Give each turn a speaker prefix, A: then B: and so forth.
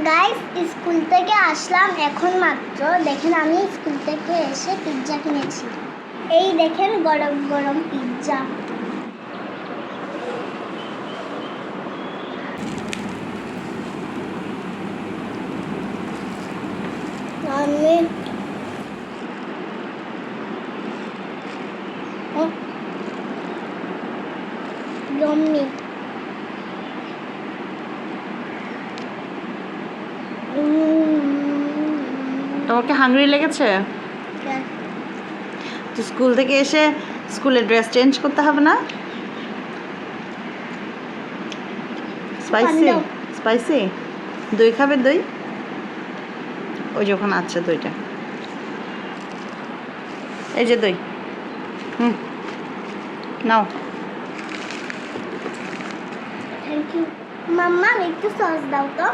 A: Guys school থেকে আসলাম এখন মাত্র। দেখেন আমি স্কুল থেকে এসে পিৎজা কিনেছি। এই দেখেন গরম গরম পিৎজা। আমি yummy.
B: তোমাকে হাংরি লেগেছে? তো স্কুল থেকে এসে স্কুলের ড্রেস চেঞ্জ করতে হবে না? স্পাইসি স্পাইসি দই খাবে? দই ওই যখন আছে দইটা, এই যে দই। নাও।
A: Thank you. মাম্মা একটু সস দাও তো।